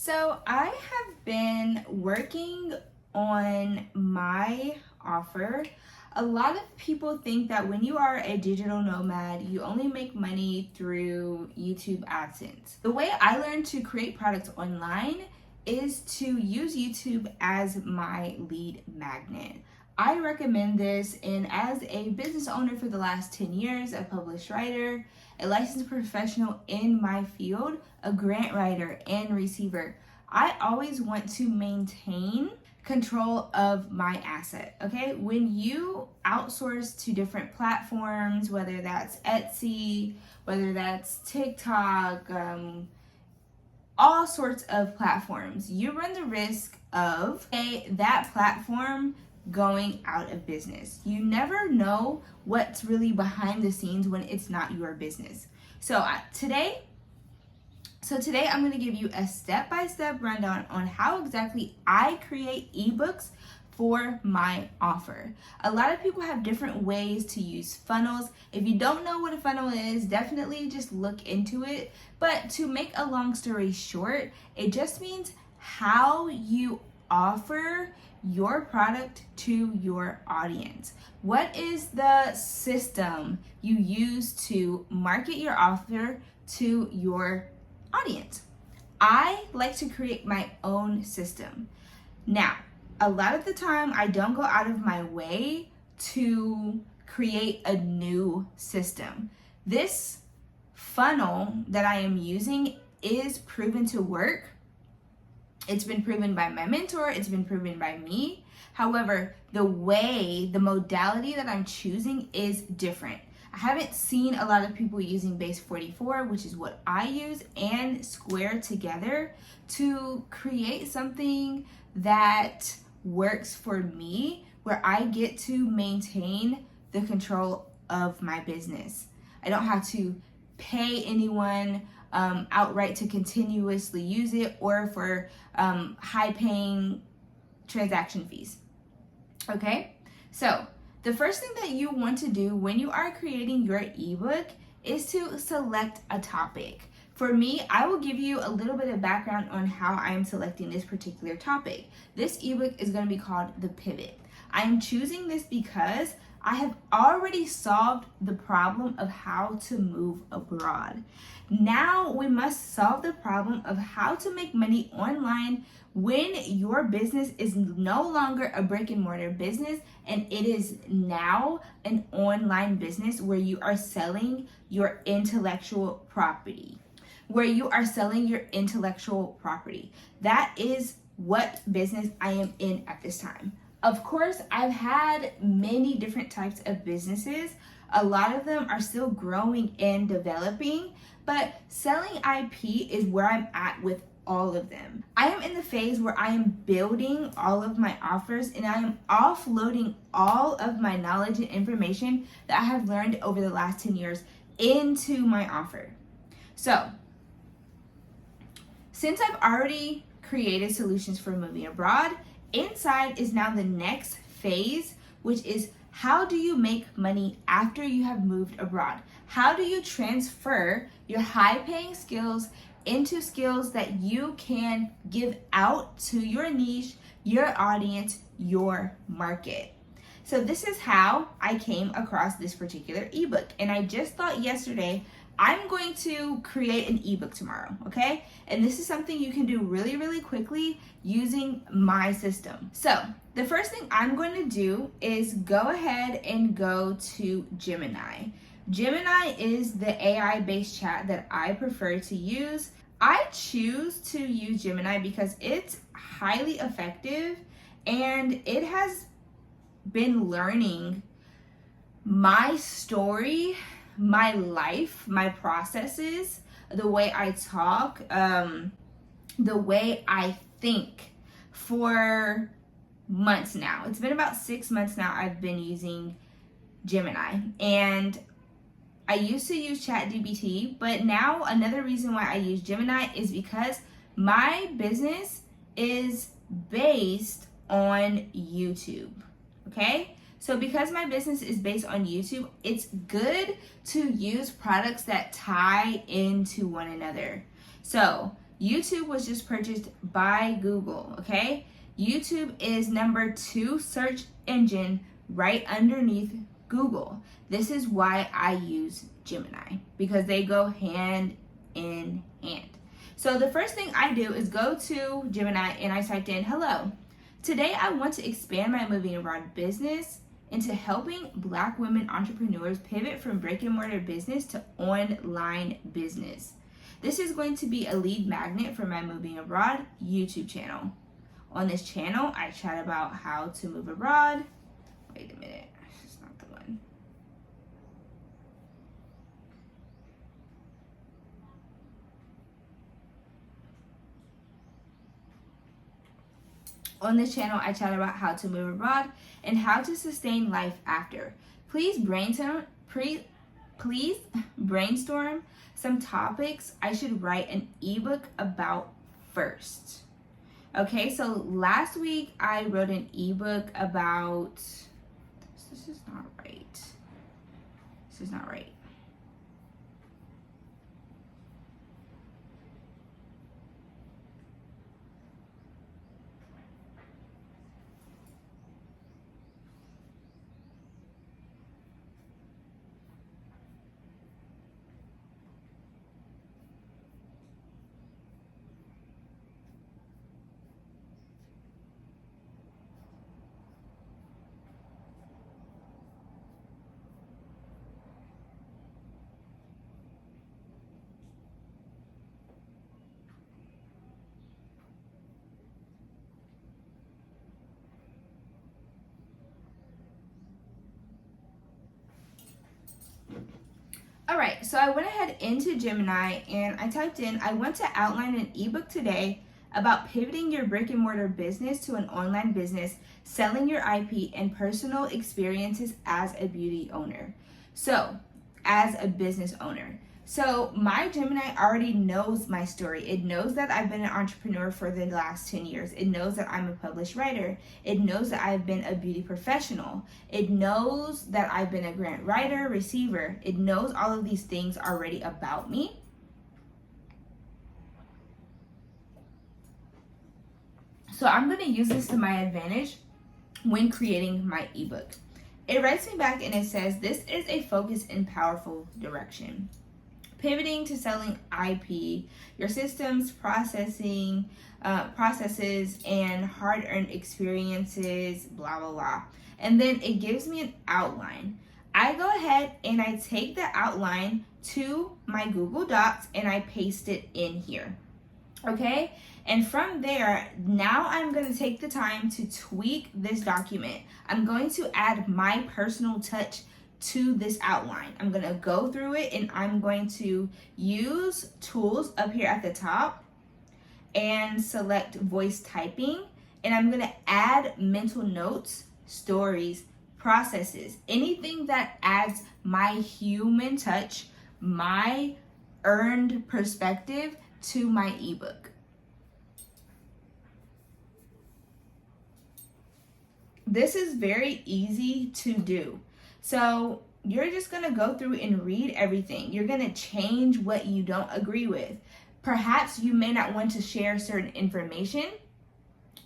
So I have been working on my offer. A lot of people think that when you are a digital nomad, you only make money through YouTube AdSense. The way I learned to create products online is to use YouTube as my lead magnet. I recommend this, and as a business owner for the last 10 years, a published writer, a licensed professional in my field, a grant writer and receiver, I always want to maintain control of my asset. Okay, when you outsource to different platforms, whether that's Etsy, whether that's TikTok, all sorts of platforms, you run the risk of that platform going out of business. You never know what's really behind the scenes when it's not your business. So today I'm going to give you a step-by-step rundown on how exactly I create ebooks for my offer. A lot of people have different ways to use funnels. If you don't know what a funnel is, definitely just look into it. But to make a long story short, it just means how you offer your product to your audience. What is the system you use to market your offer to your audience? I like to create my own system. Now, a lot of the time I don't go out of my way to create a new system. This funnel that I am using is proven to work. It's been proven by my mentor, it's been proven by me. However, the modality that I'm choosing is different. I haven't seen a lot of people using base 44, which is what I use, and Square together to create something that works for me, where I get to maintain the control of my business. I don't have to pay anyone outright to continuously use it, or for high paying transaction fees. Okay, so the first thing that you want to do when you are creating your ebook is to select a topic. For me, I will give you a little bit of background on how I am selecting this particular topic. This ebook is going to be called The Pivot. I am choosing this because I have already solved the problem of how to move abroad. Now we must solve the problem of how to make money online when your business is no longer a brick and mortar business and it is now an online business where you are selling your intellectual property. That is what business I am in at this time. Of course, I've had many different types of businesses. A lot of them are still growing and developing, but selling IP is where I'm at with all of them. I am in the phase where I am building all of my offers, and I am offloading all of my knowledge and information that I have learned over the last 10 years into my offer. So, since I've already created solutions for moving abroad, inside is now the next phase, which is how do you make money after you have moved abroad? How do you transfer your high-paying skills into skills that you can give out to your niche, your audience, your market? So this is how I came across this particular ebook. And I just thought yesterday, I'm going to create an ebook tomorrow, okay? And this is something you can do really, really quickly using my system. So the first thing I'm going to do is go ahead and go to Gemini. Gemini is the AI-based chat that I prefer to use. I choose to use Gemini because it's highly effective and it has been learning my story, my life, my processes, the way I talk, the way I think for months now. It's been about 6 months now I've been using Gemini, and I used to use ChatGPT, but now another reason why I use Gemini is because my business is based on YouTube, okay? So because my business is based on YouTube, it's good to use products that tie into one another. So YouTube was just purchased by Google, okay? YouTube is number 2 search engine right underneath Google. This is why I use Gemini, because they go hand in hand. So the first thing I do is go to Gemini and I typed in, hello, today I want to expand my moving abroad business into helping Black women entrepreneurs pivot from brick and mortar business to online business. This is going to be a lead magnet for my Moving Abroad YouTube channel. On this channel, I chat about how to move abroad. Wait a minute, this is not the one. On this channel, I chat about how to move abroad and how to sustain life after. Please brainstorm some topics I should write an ebook about first. Okay, so last week I wrote an ebook about, this is not right. This is not right. All right, so I went ahead into Gemini and I typed in, I want to outline an ebook today about pivoting your brick and mortar business to an online business, selling your IP, and personal experiences as a beauty owner. So, as a business owner. So my Gemini already knows my story. It knows that I've been an entrepreneur for the last 10 years. It knows that I'm a published writer. It knows that I've been a beauty professional. It knows that I've been a grant writer, receiver. It knows all of these things already about me. So I'm going to use this to my advantage when creating my ebook. It writes me back and it says, this is a focused and powerful direction. Pivoting to selling IP, your systems, processes, and hard-earned experiences, blah, blah, blah. And then it gives me an outline. I go ahead and I take the outline to my Google Docs and I paste it in here. Okay? And from there, now I'm going to take the time to tweak this document. I'm going to add my personal touch to this outline. I'm going to go through it and I'm going to use tools up here at the top and select voice typing. And I'm going to add mental notes, stories, processes, anything that adds my human touch, my earned perspective to my ebook. This is very easy to do. So you're just going to go through and read everything. You're going to change what you don't agree with. Perhaps you may not want to share certain information,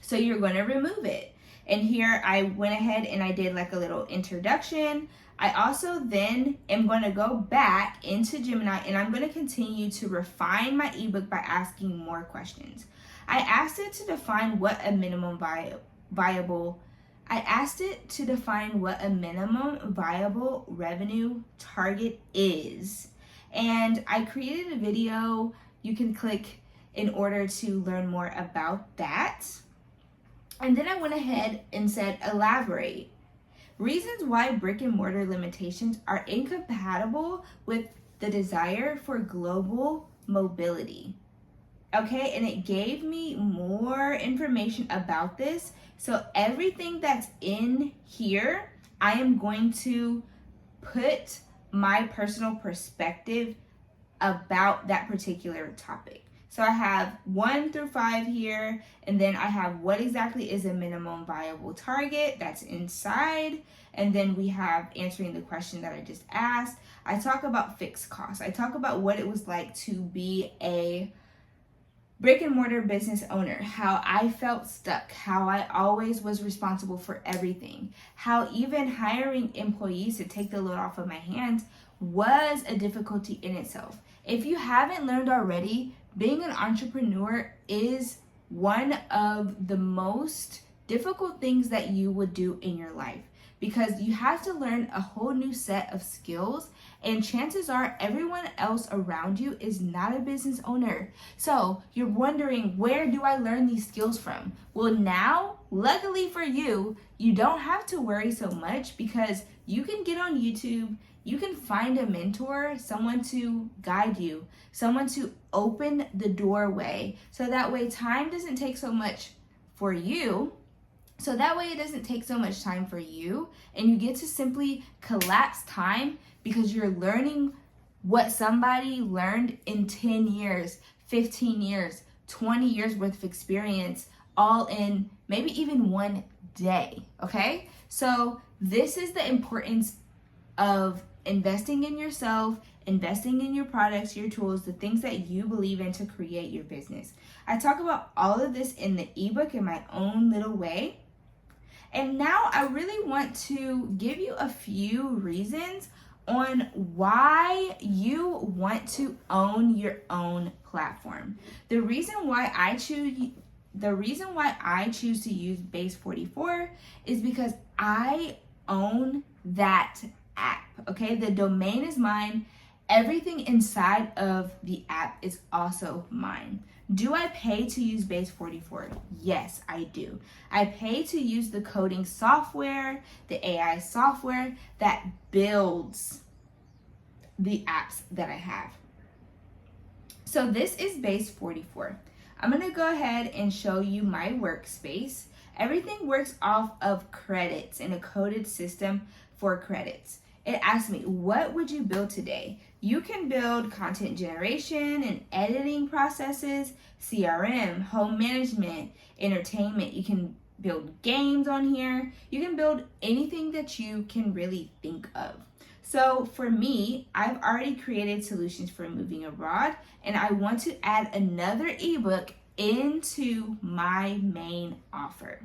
so you're going to remove it. And here I went ahead and I did like a little introduction. I also then am going to go back into Gemini and I'm going to continue to refine my ebook by asking more questions. I asked it to define what a minimum viable revenue target is. And I created a video you can click in order to learn more about that. And then I went ahead and said, elaborate. Reasons why brick and mortar limitations are incompatible with the desire for global mobility. Okay, and it gave me more information about this. So everything that's in here, I am going to put my personal perspective about that particular topic. So I have 1 through 5 here, and then I have what exactly is a minimum viable target that's inside, and then we have answering the question that I just asked. I talk about fixed costs. I talk about what it was like to be a brick and mortar business owner, how I felt stuck, how I always was responsible for everything, how even hiring employees to take the load off of my hands was a difficulty in itself. If you haven't learned already, being an entrepreneur is one of the most difficult things that you would do in your life, because you have to learn a whole new set of skills, and chances are everyone else around you is not a business owner. So you're wondering, where do I learn these skills from? Well, now, luckily for you, you don't have to worry so much, because you can get on YouTube, you can find a mentor, someone to guide you, someone to open the doorway, so that way time doesn't take so much for you. So that way it doesn't take so much time for you, and you get to simply collapse time, because you're learning what somebody learned in 10 years, 15 years, 20 years worth of experience, all in maybe even one day, okay? So this is the importance of investing in yourself, investing in your products, your tools, the things that you believe in to create your business. I talk about all of this in the ebook in my own little way. And now I really want to give you a few reasons on why you want to own your own platform. The reason why I choose to use Base 44 is because I own that app. Okay, the domain is mine. Everything inside of the app is also mine. Do I pay to use Base 44? Yes, I do. I pay to use the coding software, the AI software that builds the apps that I have. So this is Base 44. I'm going to go ahead and show you my workspace. Everything works off of credits in a coded system for credits. It asks me, what would you build today? You can build content generation and editing processes, CRM, home management, entertainment. You can build games on here. You can build anything that you can really think of. So for me, I've already created solutions for moving abroad, and I want to add another ebook into my main offer.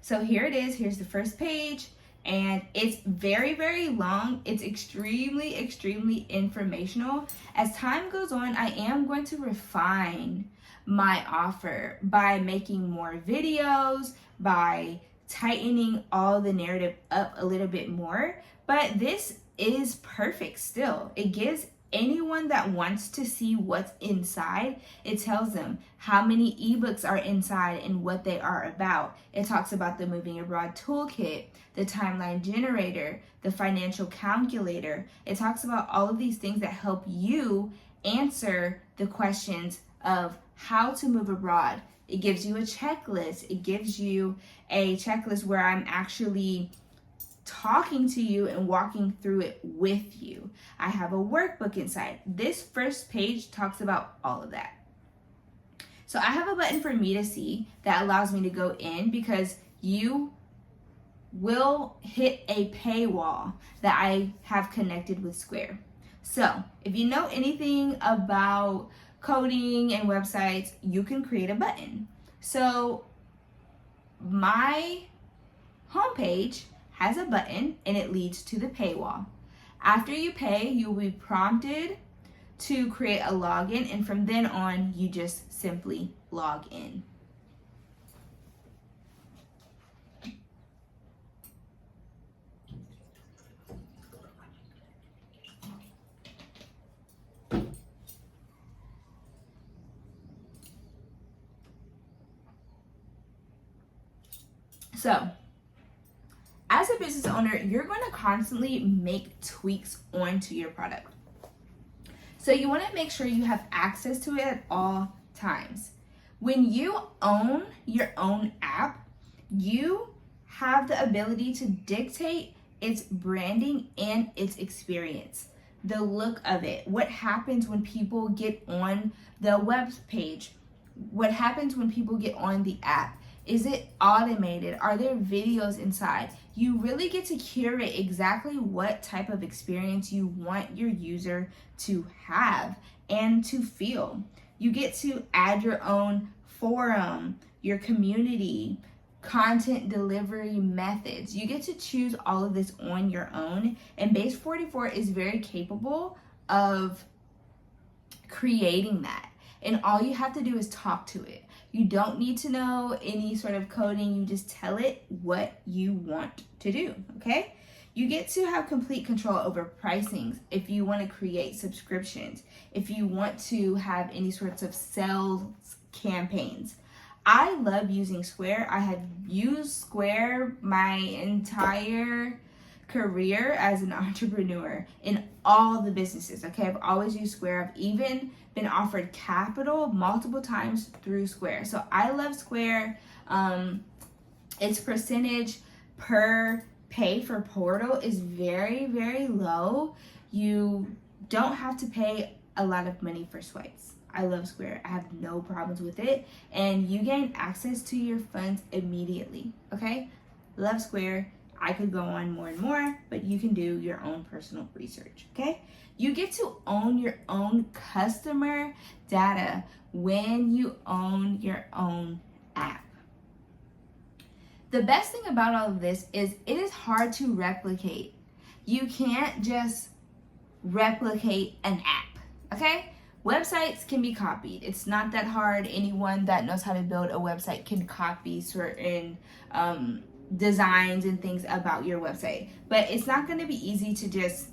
So here it is. Here's the first page. And it's very, very long. It's extremely, extremely informational. As time goes on, I am going to refine my offer by making more videos, by tightening all the narrative up a little bit more. But this is perfect still. It gives anyone that wants to see what's inside, it tells them how many ebooks are inside and what they are about. It talks about the moving abroad toolkit, the timeline generator, the financial calculator. It talks about all of these things that help you answer the questions of how to move abroad. It gives you a checklist. It gives you a checklist where I'm actually talking to you and walking through it with you. I have a workbook inside. This first page talks about all of that. So I have a button for me to see that allows me to go in, because you will hit a paywall that I have connected with Square. So if you know anything about coding and websites, you can create a button. So my homepage has a button and it leads to the paywall. After you pay, you'll be prompted to create a login, and from then on, you just simply log in. So, as a business owner, you're going to constantly make tweaks onto your product. So you want to make sure you have access to it at all times. When you own your own app, you have the ability to dictate its branding and its experience, the look of it, what happens when people get on the web page, what happens when people get on the app. Is it automated? Are there videos inside? You really get to curate exactly what type of experience you want your user to have and to feel. You get to add your own forum, your community, content delivery methods. You get to choose all of this on your own, and Base 44 is very capable of creating that. And all you have to do is talk to it. You don't need to know any sort of coding. You just tell it what you want to do, okay? You get to have complete control over pricings if you want to create subscriptions, if you want to have any sorts of sales campaigns. I love using Square. I have used Square my entire career as an entrepreneur in all the businesses, okay? I've always used Square. I've even been offered capital multiple times through Square. So I love Square. Its percentage per pay for portal is very, very low. You don't have to pay a lot of money for swipes. I love Square. I have no problems with it. And you gain access to your funds immediately, okay? Love Square. I could go on more and more, but you can do your own personal research, okay? You get to own your own customer data when you own your own app. The best thing about all of this is it is hard to replicate. You can't just replicate an app, okay? Websites can be copied. It's not that hard. Anyone that knows how to build a website can copy certain designs and things about your website. But it's not going to be easy to just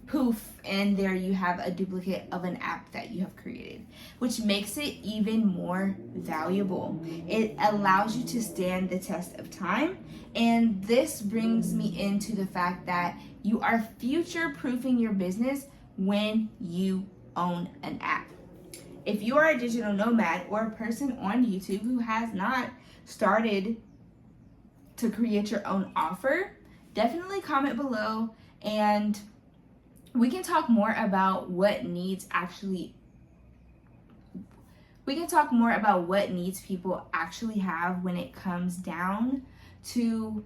poof and there you have a duplicate of an app that you have created, which makes it even more valuable. It allows you to stand the test of time, and this brings me into the fact that you are future proofing your business when you own an app. If you are a digital nomad or a person on YouTube who has not started to create your own offer, definitely comment below and we can talk more about what needs people actually have when it comes down to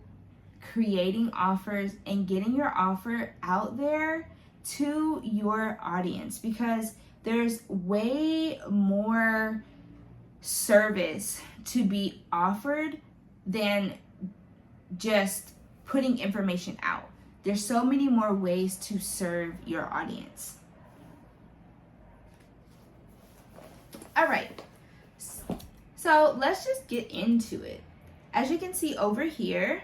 creating offers and getting your offer out there to your audience, because there's way more service to be offered than just putting information out. There's so many more ways to serve your audience. All right, so let's just get into it. As you can see over here,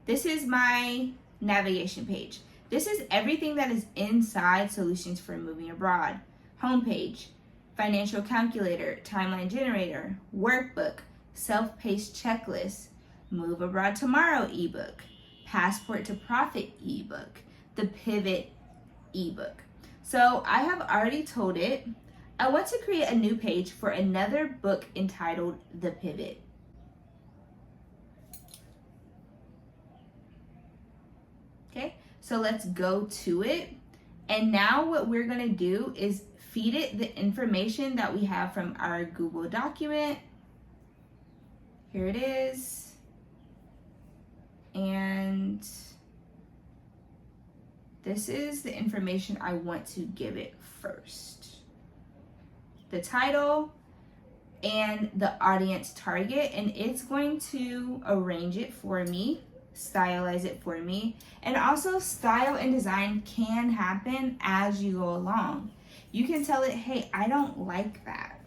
this is my navigation page. This is everything that is inside Solutions for Moving Abroad. Homepage, financial calculator, timeline generator, workbook, self-paced checklist, Move Abroad Tomorrow ebook, Passport to Profit ebook, the Pivot ebook. So I have already told it, I want to create a new page for another book entitled The Pivot. Okay, so let's go to it. And now what we're gonna do is feed it the information that we have from our Google document. Here it is. And this is the information I want to give it first. The title and the audience target, and it's going to arrange it for me, stylize it for me, and also style and design can happen as you go along. You can tell it, hey, I don't like that.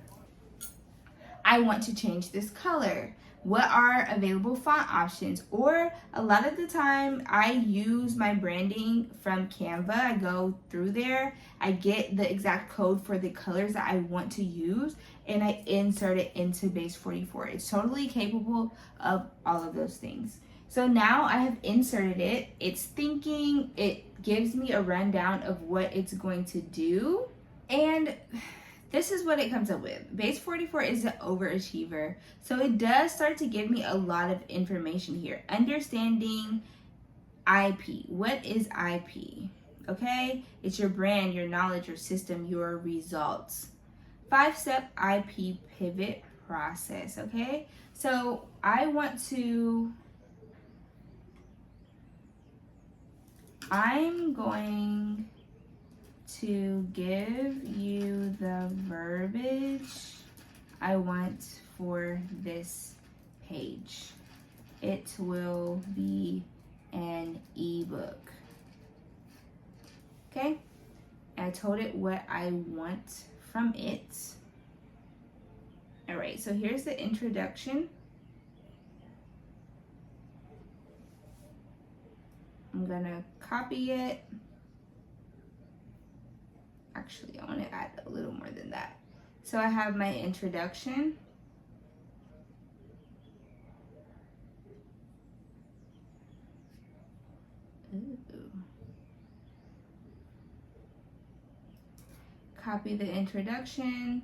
I want to change this color. What are available font options? Or a lot of the time I use my branding from Canva. I go through there, I get the exact code for the colors that I want to use, and I insert it into Base 44. It's totally capable of all of those things. So now I have inserted it, it's thinking, it gives me a rundown of what it's going to do, and this is what it comes up with. Base 44 is an overachiever, so it does start to give me a lot of information here. Understanding IP. What is IP? Okay, it's your brand, your knowledge, your system, your results. 5-step IP pivot process, okay? So I'm going to give you the verbiage I want for this page. It will be an ebook. Okay? I told it what I want from it. All right, so here's the introduction. I'm gonna copy it. Actually, I want to add a little more than that. So I have my introduction. Ooh. Copy the introduction.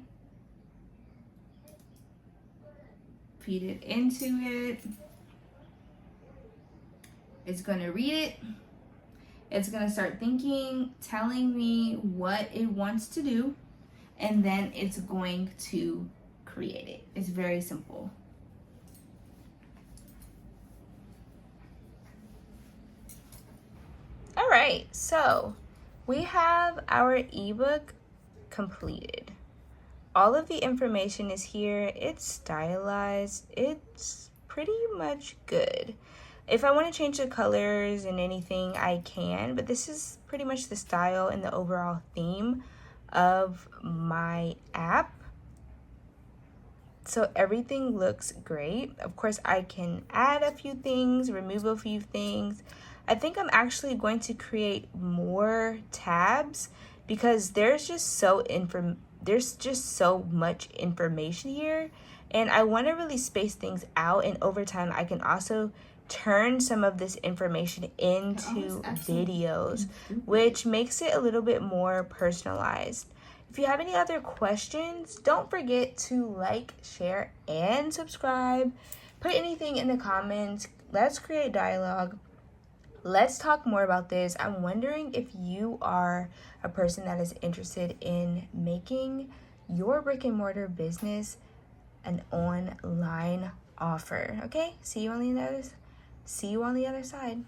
Feed it into it. It's going to read it. It's going to start thinking, telling me what it wants to do, and then it's going to create it. It's very simple. All right, so we have our ebook completed. All of the information is here. It's stylized. It's pretty much good. If I want to change the colors and anything, I can, but this is pretty much the style and the overall theme of my app. So everything looks great. Of course, I can add a few things, remove a few things. I think I'm actually going to create more tabs because there's just so much information here, and I want to really space things out, and over time I can also turn some of this information into videos, which makes it a little bit more personalized. If you have any other questions, don't forget to like, share, and subscribe. Put anything in the comments. Let's create dialogue. Let's talk more about this. I'm wondering if you are a person that is interested in making your brick and mortar business an online offer. Okay? See you on the other side.